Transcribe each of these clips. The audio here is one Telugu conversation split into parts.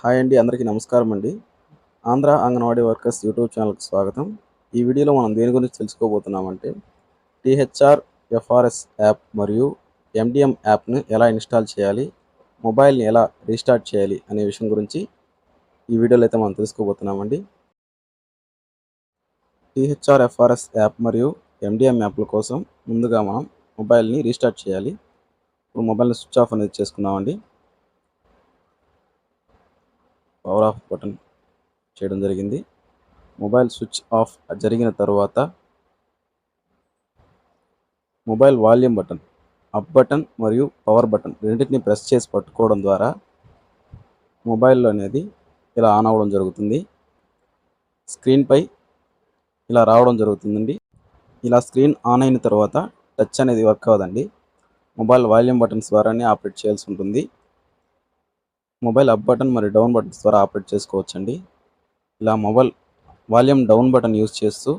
హాయ్ అండి, అందరికీ నమస్కారం అండి. ఆంధ్ర అంగన్వాడీ వర్కర్స్ యూట్యూబ్ ఛానల్కి స్వాగతం. ఈ వీడియోలో మనం దేని గురించి తెలుసుకోబోతున్నామంటే THR FRS యాప్ మరియు MDM యాప్ను ఎలా ఇన్స్టాల్ చేయాలి, మొబైల్ని ఎలా రీస్టార్ట్ చేయాలి అనే విషయం గురించి ఈ వీడియోలో అయితే మనం తెలుసుకోబోతున్నామండి. THR FRS యాప్ మరియు MDM యాప్ల కోసం ముందుగా మనం మొబైల్ని రీస్టార్ట్ చేయాలి. ఇప్పుడు మొబైల్ని స్విచ్ ఆఫ్ అనేది చేసుకున్నామండి. పవర్ ఆఫ్ బటన్ చేయడం జరిగింది. మొబైల్ స్విచ్ ఆఫ్ జరిగిన తర్వాత mobile volume button, up button మరియు పవర్ బటన్ రెండింటిని ప్రెస్ చేసి పట్టుకోవడం ద్వారా మొబైల్లో అనేది ఇలా ఆన్ అవ్వడం జరుగుతుంది. స్క్రీన్పై ఇలా రావడం జరుగుతుందండి. ఇలా స్క్రీన్ ఆన్ అయిన తర్వాత టచ్ అనేది వర్క్ అవ్వదండి. మొబైల్ వాల్యూమ్ బటన్స్ ద్వారానే ఆపరేట్ చేయాల్సి ఉంటుంది. మొబైల్ అప్ బటన్ మరియు డౌన్ బటన్స్ ద్వారా ఆపరేట్ చేసుకోవచ్చండి. ఇలా mobile volume down button use చేస్తూ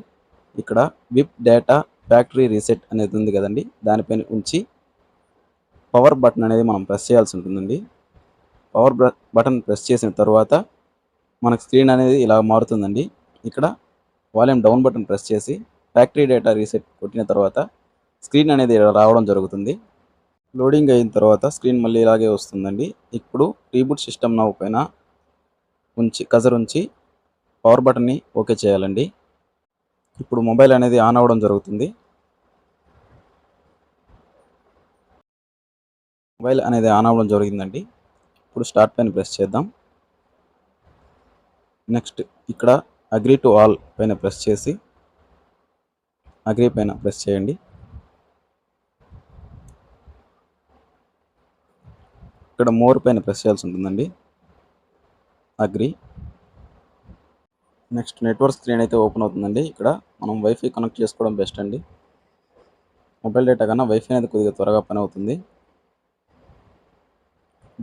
ఇక్కడ విప్ డేటా ఫ్యాక్టరీ రీసెట్ అనేది ఉంది కదండి, దానిపైన ఉంచి పవర్ బటన్ అనేది మనం ప్రెస్ చేయాల్సి ఉంటుందండి. పవర్ బటన్ ప్రెస్ చేసిన తర్వాత మనకు స్క్రీన్ అనేది ఇలా మారుతుందండి. ఇక్కడ వాల్యూమ్ డౌన్ బటన్ ప్రెస్ చేసి ఫ్యాక్టరీ డేటా రీసెట్ కొట్టిన తర్వాత స్క్రీన్ అనేది ఇలా రావడం జరుగుతుంది. లోడింగ్ అయిన తర్వాత స్క్రీన్ మళ్ళీ ఇలాగే వస్తుందండి. ఇప్పుడు రీబూట్ సిస్టమ్ నౌ పైన కజర్ ఉంచి పవర్ బటన్ని ఓకే చేయాలండి. ఇప్పుడు మొబైల్ అనేది ఆన్ అవ్వడం జరుగుతుంది. మొబైల్ అనేది ఆన్ అవ్వడం జరిగిందండి. ఇప్పుడు స్టార్ట్ పైన ప్రెస్ చేద్దాం. నెక్స్ట్ ఇక్కడ అగ్రీ టు ఆల్ పైన ప్రెస్ చేసి అగ్రీ పైన ప్రెస్ చేయండి. ఇక్కడ మోర్ పైన ప్రెస్ చేయాల్సి ఉంటుందండి. అగ్రీ. నెక్స్ట్ నెట్వర్క్ స్క్రీన్ అయితే ఓపెన్ అవుతుందండి. ఇక్కడ మనం వైఫై కనెక్ట్ చేసుకోవడం బెస్ట్ అండి. మొబైల్ డేటా కన్నా వైఫై అనేది కొద్దిగా త్వరగా పని అవుతుంది.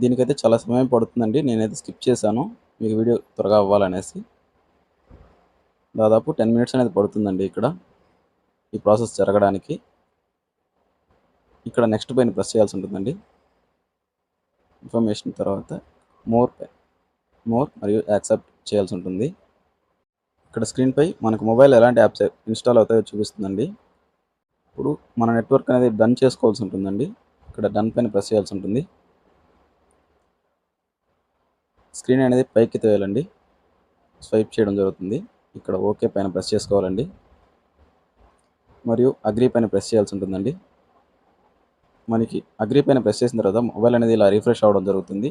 దీనికైతే చాలా సమయం పడుతుందండి. నేనైతే స్కిప్ చేశాను మీకు వీడియో త్వరగా అవ్వాలనేసి. దాదాపు 10 మినిట్స్ అనేది పడుతుందండి ఇక్కడ ఈ ప్రాసెస్ జరగడానికి. ఇక్కడ నెక్స్ట్ పైన ప్రెస్ చేయాల్సి ఉంటుందండి. ఇన్ఫర్మేషన్ తర్వాత మోర్ మరియు యాక్సెప్ట్ చేయాల్సి ఉంటుంది. ఇక్కడ స్క్రీన్పై మనకు మొబైల్ ఎలాంటి యాప్స్ ఇన్స్టాల్ అవుతాయో చూపిస్తుందండి. ఇప్పుడు మన నెట్వర్క్ అనేది డన్ చేసుకోవాల్సి ఉంటుందండి. ఇక్కడ డన్ పైన ప్రెస్ చేయాల్సి ఉంటుంది. స్క్రీన్ అనేది పైకి తేయాలండి. స్వైప్ చేయడం జరుగుతుంది. ఇక్కడ ఓకే పైన ప్రెస్ చేసుకోవాలండి. మరియు అగ్రీ పైన ప్రెస్ చేయాల్సి ఉంటుందండి. మనకి అగ్రీ పైన ప్రెస్ చేసిన తర్వాత మొబైల్ అనేది ఇలా రిఫ్రెష్ అవ్వడం జరుగుతుంది.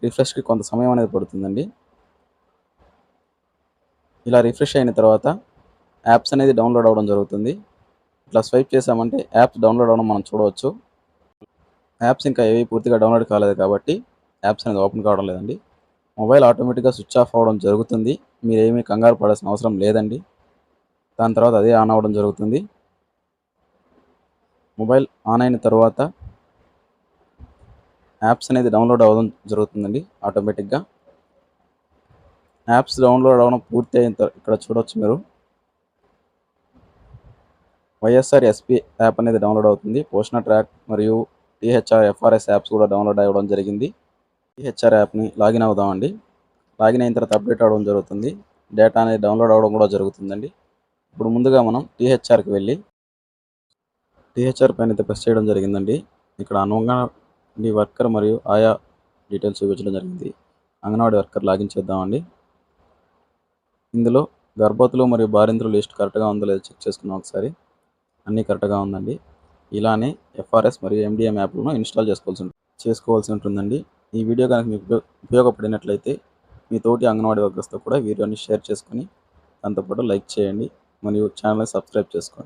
రిఫ్రెష్కి కొంత సమయం అనేది పడుతుందండి. ఇలా రిఫ్రెష్ అయిన తర్వాత యాప్స్ అనేది డౌన్లోడ్ అవ్వడం జరుగుతుంది. ఇట్లా స్వైప్ చేసామంటే యాప్స్ డౌన్లోడ్ అవ్వడం మనం చూడవచ్చు. యాప్స్ ఇంకా ఏవి పూర్తిగా డౌన్లోడ్ కాలేదు కాబట్టి యాప్స్ అనేది ఓపెన్ కావడం లేదండి. మొబైల్ ఆటోమేటిక్గా స్విచ్ ఆఫ్ అవ్వడం జరుగుతుంది. మీరేమీ కంగారు పడాల్సిన అవసరం లేదండి. దాని తర్వాత అదే ఆన్ అవ్వడం జరుగుతుంది. మొబైల్ ఆన్ అయిన తర్వాత యాప్స్ అనేది డౌన్లోడ్ అవ్వడం జరుగుతుందండి ఆటోమేటిక్గా. యాప్స్ డౌన్లోడ్ అవ్వడం పూర్తి అయిన ఇక్కడ చూడవచ్చు మీరు వైఎస్ఆర్ ఎస్పీ యాప్ అనేది డౌన్లోడ్ అవుతుంది. పోషణ ట్రాక్ మరియు THR FRS యాప్స్ కూడా డౌన్లోడ్ అవ్వడం జరిగింది. THR యాప్ని లాగిన్ అవుదామండి. లాగిన్ అయిన తర్వాత అప్డేట్ అవ్వడం జరుగుతుంది. డేటా అనేది డౌన్లోడ్ అవ్వడం కూడా జరుగుతుందండి. ఇప్పుడు ముందుగా మనం THRకి వెళ్ళి THR పైన అయితే ప్రెస్ చేయడం జరిగిందండి. ఇక్కడ అంగన్వాడీ వర్కర్ మరియు ఆయా డీటెయిల్స్ చూపించడం జరిగింది. అంగన్వాడీ వర్కర్ లాగిన్ చేద్దామండి. ఇందులో గర్భవతులు మరియు బాలింతలు లిస్ట్ కరెక్ట్గా ఉందో లేదో చెక్ చేసుకున్నాం ఒకసారి. అన్నీ కరెక్ట్గా ఉందండి. ఇలానే FRS మరియు MDM యాప్లను ఇన్స్టాల్ చేసుకోవాల్సి ఉంటుందండి. ఈ వీడియో కనుక మీకు ఉపయోగపడినట్లయితే మీ తోటి అంగన్వాడీ వర్కర్స్తో కూడా వీడియోని షేర్ చేసుకొని దాంతోపాటు లైక్ చేయండి మరియు ఛానల్ని సబ్స్క్రైబ్ చేసుకోండి.